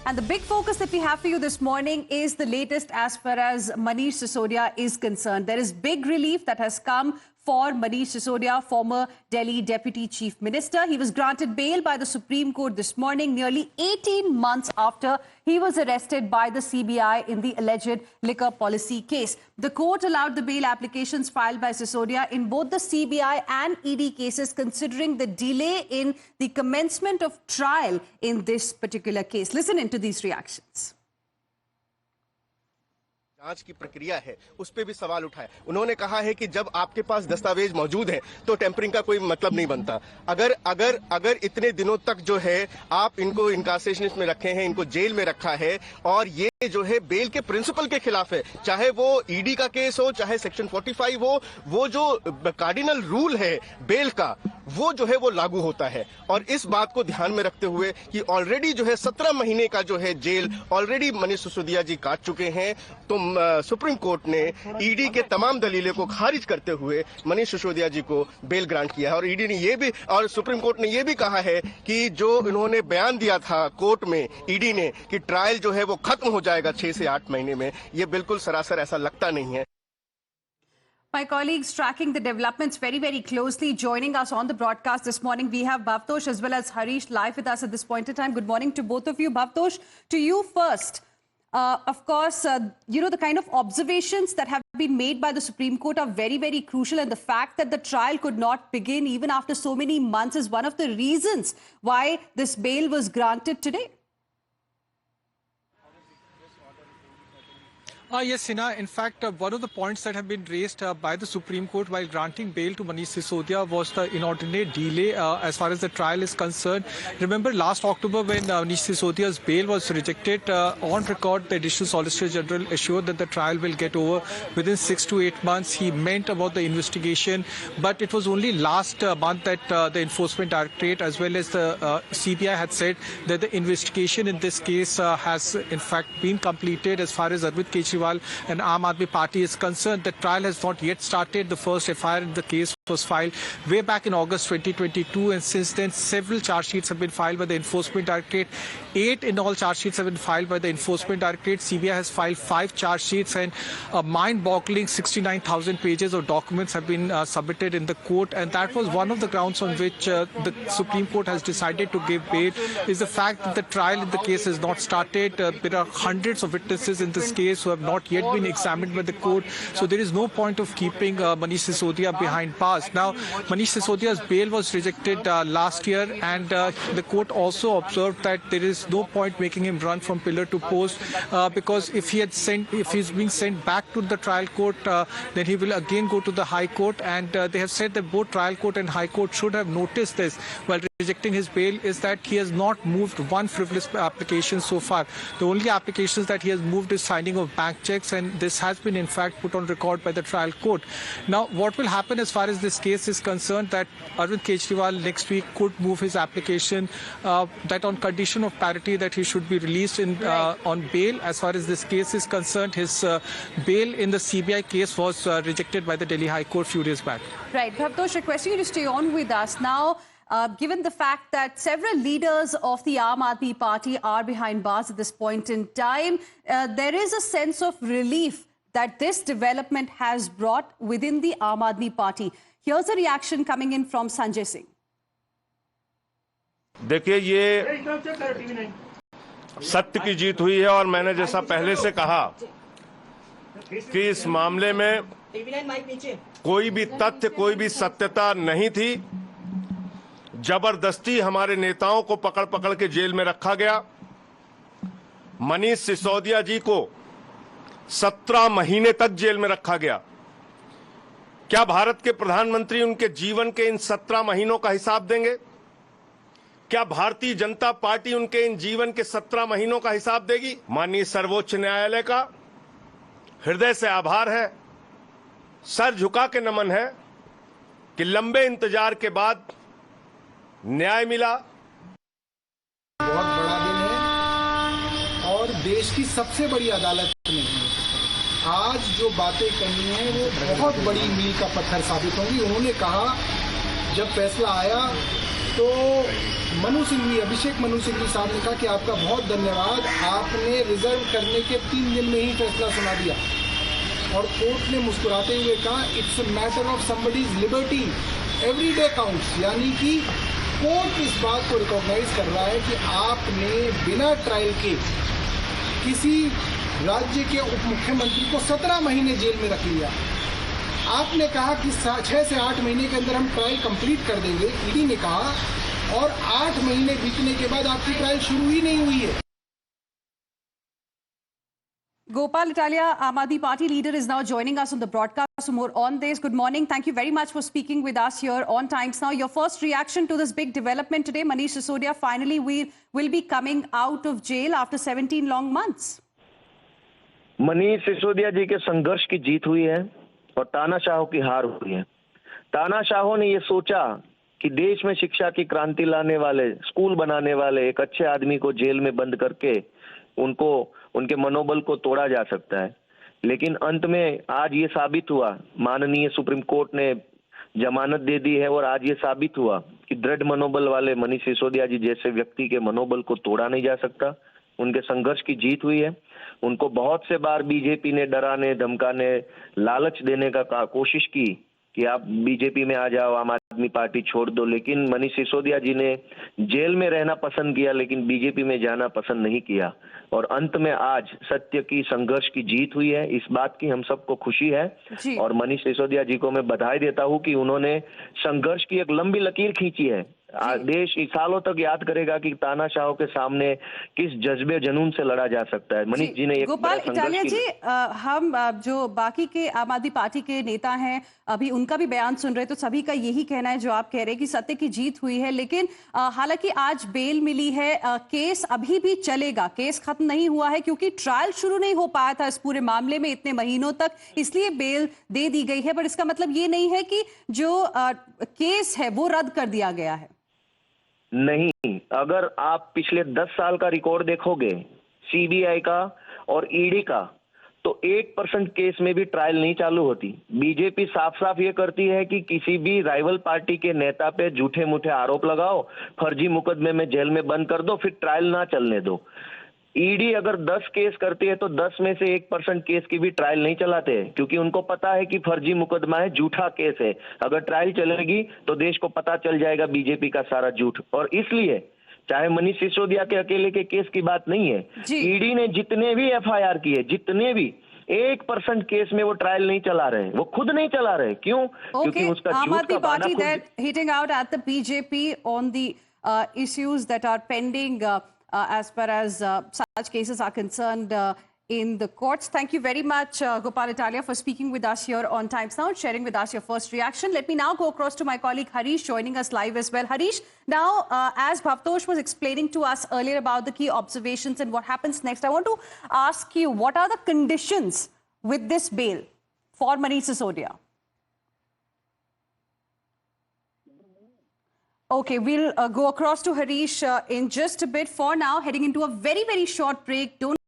And the big focus that we have for you this morning is the latest as far as Manish Sisodia is concerned. There is big relief that has come for Manish Sisodia, former Delhi Deputy Chief Minister. He was granted bail by the Supreme Court this morning, nearly 18 months after he was arrested by the CBI in the alleged liquor policy case. The court allowed the bail applications filed by Sisodia in both the CBI and ED cases, considering the delay in the commencement of trial in this particular case. Listen into these reactions. जांच की प्रक्रिया है उस पे भी सवाल उठाया। उन्होंने कहा है कि जब आपके पास दस्तावेज मौजूद है तो टेम्परिंग का कोई मतलब नहीं बनता। अगर इतने दिनों तक जो है आप इनको इनकार्सेशन में रखे हैं, इनको जेल में रखा है और ये जो है बेल के प्रिंसिपल के खिलाफ है, चाहे वो ईडी का केस हो, चाहे सेक्शन 45 हो, वो जो कार्डिनल रूल है बेल का वो जो है वो लागू होता है। और इस बात को ध्यान में रखते हुए कि ऑलरेडी जो है 17 महीने का जो है जेल ऑलरेडी मनीष सिसोदिया जी काट चुके हैं, तो सुप्रीम कोर्ट ने ईडी के तमाम दलीलों को खारिज करते हुए मनीष सिसोदिया जी को बेल ग्रांट किया है। और ईडी ने ये भी और सुप्रीम कोर्ट ने ये भी कहा है कि जो इन्होंने बयान दिया था कोर्ट में ईडी ने कि ट्रायल जो है वो खत्म हो जाएगा 6 से 8 महीने में, ये बिल्कुल सरासर ऐसा लगता नहीं है। My colleagues tracking the developments very, very closely. Joining us on the broadcast this morning, we have Bhavtosh as well as Harish live with us at this point in time. Good morning to both of you. Bhavtosh, to you first. Of course, the kind of observations that have been made by the Supreme Court are very, very crucial. And the fact that the trial could not begin even after so many months is one of the reasons why this bail was granted today. Yes, Hina. In fact, one of the points that have been raised by the Supreme Court while granting bail to Manish Sisodia was the inordinate delay as far as the trial is concerned. Remember last October when Manish Sisodia's bail was rejected, on record the Additional Solicitor General assured that the trial will get over within 6 to 8 months. He meant about the investigation, but it was only last month that the Enforcement Directorate as well as the CBI had said that the investigation in this case has in fact been completed as far as Arvind Kejriwal and Aam Aadmi Party is concerned. The trial has not yet started. The first FIR in the case was filed way back in August 2022, and since then several charge sheets have been filed by the Enforcement Directorate. 8 in all charge sheets have been filed by the Enforcement Directorate. CBI has filed 5 charge sheets, and a mind-boggling 69,000 pages of documents have been submitted in the court, and that was one of the grounds on which the Supreme Court has decided to give bail, is the fact that the trial in the case has not started. There are hundreds of witnesses in this case who have not yet been examined by the court, so there is no point of keeping Manish Sisodia behind bars. Now, Manish Sisodia's bail was rejected last year, and the court also observed that there is no point making him run from pillar to post, because if he's being sent back to the trial court, then he will again go to the High Court, and they have said that both trial court and High Court should have noticed this while rejecting his bail, is that he has not moved one frivolous application so far. The only applications that he has moved is signing of bank checks, and this has been in fact put on record by the trial court. Now, what will happen as far as this case is concerned, that Arvind Kejriwal next week could move his application, that on condition of parity that he should be released on bail. As far as this case is concerned, his bail in the CBI case was rejected by the Delhi High Court few days back. Right. Bhavtosh, requesting you to stay on with us now. Given the fact that several leaders of the Aam Aadmi Party are behind bars at this point in time, there is a sense of relief that this development has brought within the Aam Aadmi Party. Here's a reaction coming in from Sanjay Singh. देखिए, ये सत्य की जीत हुई है, और मैंने जैसा पहले से कहा कि इस मामले में कोई भी तथ्य, कोई भी सत्यता नहीं थी। जबरदस्ती हमारे नेताओं को पकड़ पकड़ के जेल में रखा गया। मनीष सिसोदिया जी को 17 महीने तक जेल में रखा गया। क्या भारत के प्रधानमंत्री उनके जीवन के इन 17 महीनों का हिसाब देंगे? क्या भारतीय जनता पार्टी उनके इन जीवन के 17 महीनों का हिसाब देगी? माननीय सर्वोच्च न्यायालय का हृदय से आभार है, सर झुका के नमन है कि लंबे इंतजार के बाद न्याय मिला। बहुत बड़ा दिन है और देश की सबसे बड़ी अदालत में आज जो बातें कही हैं वो बहुत बड़ी मील का पत्थर साबित होंगी। उन्होंने कहा जब फैसला आया तो अभिषेक मनु सिंघवी साहब ने कहा कि आपका बहुत धन्यवाद, आपने रिजर्व करने के 3 दिन में ही फैसला सुना दिया। और कोर्ट ने मुस्कुराते हुए कहा it's a matter of somebody's liberty, every day counts, यानी कि कोर्ट इस बात को रिकॉग्नाइज कर रहा है कि आपने बिना ट्रायल के किसी राज्य के उप मुख्यमंत्री को 17 महीने जेल में रख लिया। आपने कहा कि 6 से 8 महीने के अंदर हम ट्रायल कंप्लीट कर देंगे, ईडी ने कहा, और 8 महीने बीतने के बाद आपकी ट्रायल शुरू ही नहीं हुई है। Gopal Italia, Aam Aadmi Party leader, is now joining us on the broadcast. So more on this. Good morning. Thank you very much for speaking with us here on Times Now. Your first reaction to this big development today, Manish Sisodia finally will be coming out of jail after 17 long months. Manish Sisodia जी के संघर्ष की जीत हुई है और तानाशाहों की हार हुई है। तानाशाहों ने ये सोचा कि देश में शिक्षा की क्रांति लाने वाले, स्कूल बनाने वाले एक अच्छे आदमी को जेल में बंद करके उनके मनोबल को तोड़ा जा सकता है। लेकिन अंत में आज ये साबित हुआ, माननीय सुप्रीम कोर्ट ने जमानत दे दी है और आज ये साबित हुआ कि दृढ़ मनोबल वाले मनीष सिसोदिया जी जैसे व्यक्ति के मनोबल को तोड़ा नहीं जा सकता। उनके संघर्ष की जीत हुई है। उनको बहुत से बार बीजेपी ने डराने, धमकाने, लालच देने का कोशिश की कि आप बीजेपी में आ जाओ, आम आदमी पार्टी छोड़ दो, लेकिन मनीष सिसोदिया जी ने जेल में रहना पसंद किया, लेकिन बीजेपी में जाना पसंद नहीं किया। और अंत में आज सत्य की, संघर्ष की जीत हुई है। इस बात की हम सबको खुशी है और मनीष सिसोदिया जी को मैं बधाई देता हूं कि उन्होंने संघर्ष की एक लंबी लकीर खींची है। देश इस सालों तक याद करेगा कि तानाशाहों के सामने किस जज्बे जनून से लड़ा जा सकता है। मनीष जी ने एक गोपाल इटालिया जी, हम जो बाकी के आम आदमी पार्टी के नेता हैं अभी उनका भी बयान सुन रहे, तो सभी का यही कहना है जो आप कह रहे हैं कि सत्य की जीत हुई है। लेकिन हालांकि आज बेल मिली है, केस अभी भी चलेगा, केस खत्म नहीं हुआ है क्योंकि ट्रायल शुरू नहीं हो पाया था इस पूरे मामले में इतने महीनों तक, इसलिए बेल दे दी गई है। पर इसका मतलब ये नहीं है कि जो केस है वो रद्द कर दिया गया है। नहीं, अगर आप पिछले 10 साल का रिकॉर्ड देखोगे सीबीआई का और ईडी का, तो 1% केस में भी ट्रायल नहीं चालू होती। बीजेपी साफ साफ ये करती है कि किसी भी राइवल पार्टी के नेता पे झूठे मूठे आरोप लगाओ, फर्जी मुकदमे में जेल में बंद कर दो, फिर ट्रायल ना चलने दो। ईडी अगर 10 केस करती है तो 10 में से 1% केस की भी ट्रायल नहीं चलाते हैं, क्योंकि उनको पता है कि फर्जी मुकदमा है, झूठा केस है। अगर ट्रायल चलेगी तो देश को पता चल जाएगा बीजेपी का सारा झूठ। और इसलिए चाहे मनीष सिसोदिया के अकेले के केस की बात नहीं है, ईडी ने जितने भी एफआईआर किए, जितने भी 1% केस में वो ट्रायल नहीं चला रहे, वो खुद नहीं चला रहे। क्यों? क्योंकि उसका झूठ का बहाना खुद hitting out at the BJP on the issues that are pending as far as such cases are concerned in the courts. Thank you very much, Gopal Italia, for speaking with us here on Times Now and sharing with us your first reaction. Let me now go across to my colleague Harish, joining us live as well. Harish, now as Bhavtosh was explaining to us earlier about the key observations and what happens next, I want to ask you, what are the conditions with this bail for Manish Sisodia? Okay, we'll go across to Harish in just a bit. For now, heading into a very, very short break. Don't